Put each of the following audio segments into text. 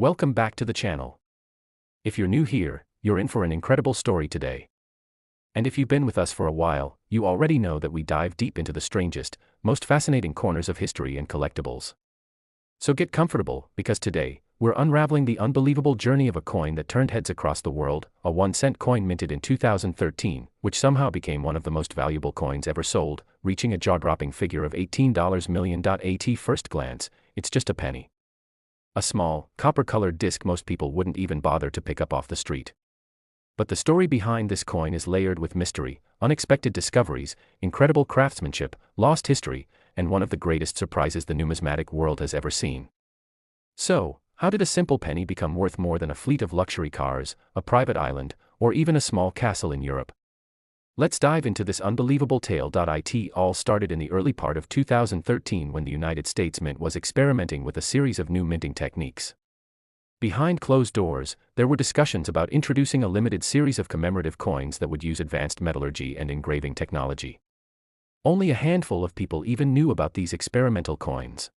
Welcome back to the channel. If you're new here, you're in for an incredible story today. And if you've been with us for a while, you already know that we dive deep into the strangest, most fascinating corners of history and collectibles. So get comfortable, because today, we're unraveling the unbelievable journey of a coin that turned heads across the world, a 1-cent coin minted in 2013, which somehow became one of the most valuable coins ever sold, reaching a jaw-dropping figure of $18 million. At first glance, it's just a penny. A small, copper-colored disc most people wouldn't even bother to pick up off the street. But the story behind this coin is layered with mystery, unexpected discoveries, incredible craftsmanship, lost history, and one of the greatest surprises the numismatic world has ever seen. So, how did a simple penny become worth more than a fleet of luxury cars, a private island, or even a small castle in Europe? Let's dive into this unbelievable tale. It all started in the early part of 2013 when the United States Mint was experimenting with a series of new minting techniques. Behind closed doors, there were discussions about introducing a limited series of commemorative coins that would use advanced metallurgy and engraving technology. Only a handful of people even knew about these experimental coins.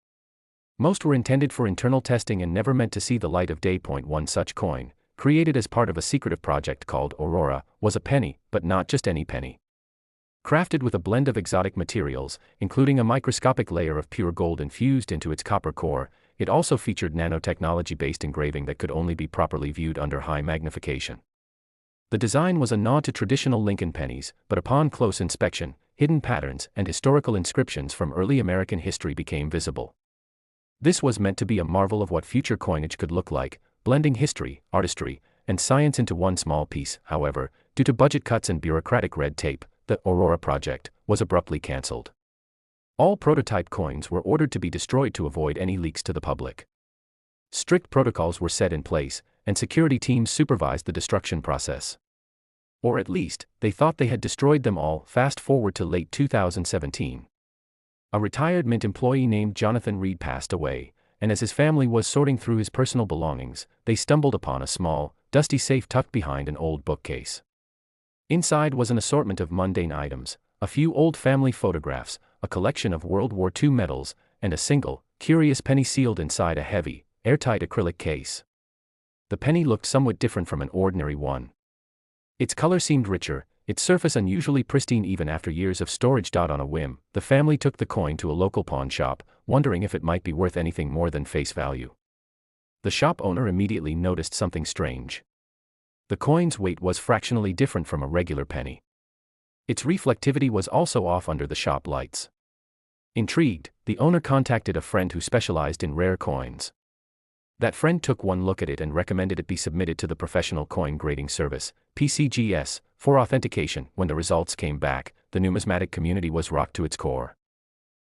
Most were intended for internal testing and never meant to see the light of day. One such coin, created as part of a secretive project called Aurora, was a penny, but not just any penny. Crafted with a blend of exotic materials, including a microscopic layer of pure gold infused into its copper core, it also featured nanotechnology-based engraving that could only be properly viewed under high magnification. The design was a nod to traditional Lincoln pennies, but upon close inspection, hidden patterns and historical inscriptions from early American history became visible. This was meant to be a marvel of what future coinage could look like, blending history, artistry, and science into one small piece. However, due to budget cuts and bureaucratic red tape, the Aurora project was abruptly cancelled. All prototype coins were ordered to be destroyed to avoid any leaks to the public. Strict protocols were set in place, and security teams supervised the destruction process. Or at least, they thought they had destroyed them all. Fast forward to late 2017. A retired Mint employee named Jonathan Reed passed away, and as his family was sorting through his personal belongings, they stumbled upon a small, dusty safe tucked behind an old bookcase. Inside was an assortment of mundane items, a few old family photographs, a collection of World War II medals, and a single, curious penny sealed inside a heavy, airtight acrylic case. The penny looked somewhat different from an ordinary one. Its color seemed richer, its surface unusually pristine even after years of storage. On a whim, the family took the coin to a local pawn shop, wondering if it might be worth anything more than face value. The shop owner immediately noticed something strange. The coin's weight was fractionally different from a regular penny. Its reflectivity was also off under the shop lights. Intrigued, the owner contacted a friend who specialized in rare coins. That friend took one look at it and recommended it be submitted to the Professional Coin Grading Service, PCGS, for authentication. When the results came back, the numismatic community was rocked to its core.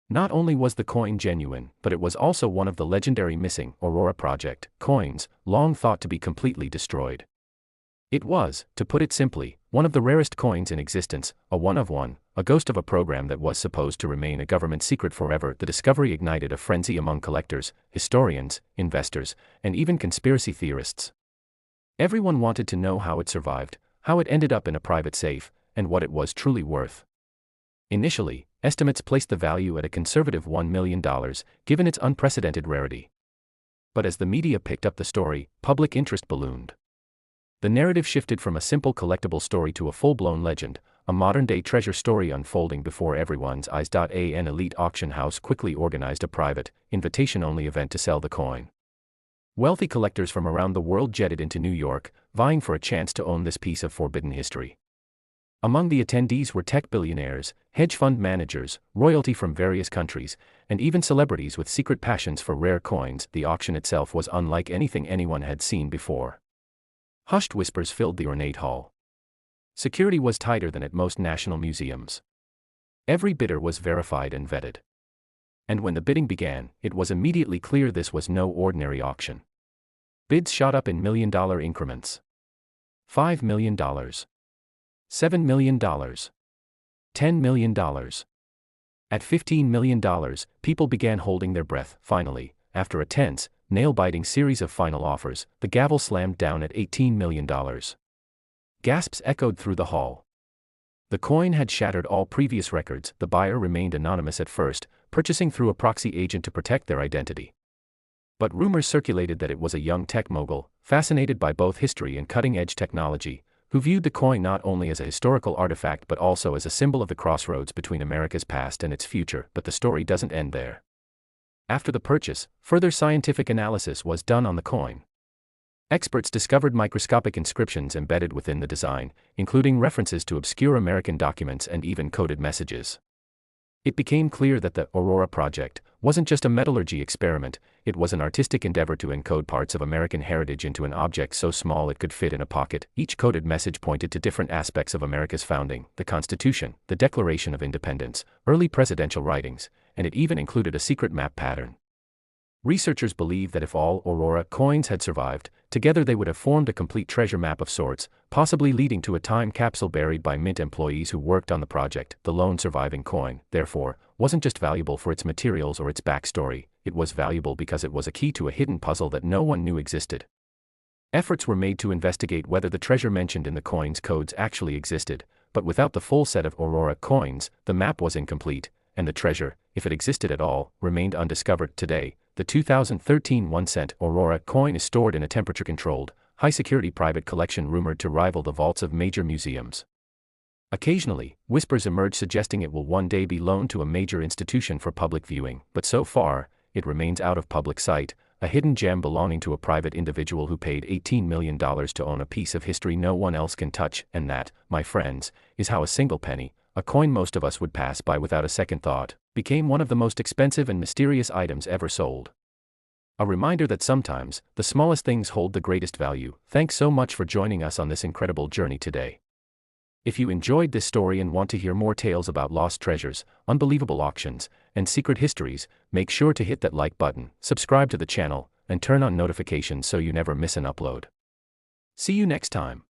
Not only was the coin genuine, but it was also one of the legendary missing Aurora Project coins, long thought to be completely destroyed. It was, to put it simply, one of the rarest coins in existence, a one-of-one, a ghost of a program that was supposed to remain a government secret forever. The discovery ignited a frenzy among collectors, historians, investors, and even conspiracy theorists. Everyone wanted to know how it survived, how it ended up in a private safe, and what it was truly worth. Initially, estimates placed the value at a conservative $1 million, given its unprecedented rarity. But as the media picked up the story, public interest ballooned. The narrative shifted from a simple collectible story to a full-blown legend, a modern-day treasure story unfolding before everyone's eyes. An elite auction house quickly organized a private, invitation-only event to sell the coin. Wealthy collectors from around the world jetted into New York, vying for a chance to own this piece of forbidden history. Among the attendees were tech billionaires, hedge fund managers, royalty from various countries, and even celebrities with secret passions for rare coins. The auction itself was unlike anything anyone had seen before. Hushed whispers filled the ornate hall. Security was tighter than at most national museums. Every bidder was verified and vetted. And when the bidding began, it was immediately clear this was no ordinary auction. Bids shot up in million-dollar increments. $5 million. $7 million. $10 million. At $15 million, people began holding their breath. Finally, after a tense, nail-biting series of final offers, the gavel slammed down at $18 million. Gasps echoed through the hall. The coin had shattered all previous records. The buyer remained anonymous at first, purchasing through a proxy agent to protect their identity. But rumors circulated that it was a young tech mogul, fascinated by both history and cutting-edge technology, who viewed the coin not only as a historical artifact but also as a symbol of the crossroads between America's past and its future. But the story doesn't end there. After the purchase, further scientific analysis was done on the coin. Experts discovered microscopic inscriptions embedded within the design, including references to obscure American documents and even coded messages. It became clear that the Aurora project wasn't just a metallurgy experiment, it was an artistic endeavor to encode parts of American heritage into an object so small it could fit in a pocket. Each coded message pointed to different aspects of America's founding: the Constitution, the Declaration of Independence, early presidential writings, and it even included a secret map pattern. Researchers believe that if all Aurora coins had survived, together they would have formed a complete treasure map of sorts, possibly leading to a time capsule buried by Mint employees who worked on the project. The lone surviving coin, therefore, wasn't just valuable for its materials or its backstory, it was valuable because it was a key to a hidden puzzle that no one knew existed. Efforts were made to investigate whether the treasure mentioned in the coin's codes actually existed, but without the full set of Aurora coins, the map was incomplete, and the treasure, if it existed at all, remained undiscovered. Today, the 2013 1-cent Aurora coin is stored in a temperature-controlled, high-security private collection rumored to rival the vaults of major museums. Occasionally, whispers emerge suggesting it will one day be loaned to a major institution for public viewing, but so far, it remains out of public sight, a hidden gem belonging to a private individual who paid $18 million to own a piece of history no one else can touch. And that, my friends, is how a single penny, a coin most of us would pass by without a second thought, became one of the most expensive and mysterious items ever sold. A reminder that sometimes, the smallest things hold the greatest value. Thanks so much for joining us on this incredible journey today. If you enjoyed this story and want to hear more tales about lost treasures, unbelievable auctions, and secret histories, make sure to hit that like button, subscribe to the channel, and turn on notifications so you never miss an upload. See you next time.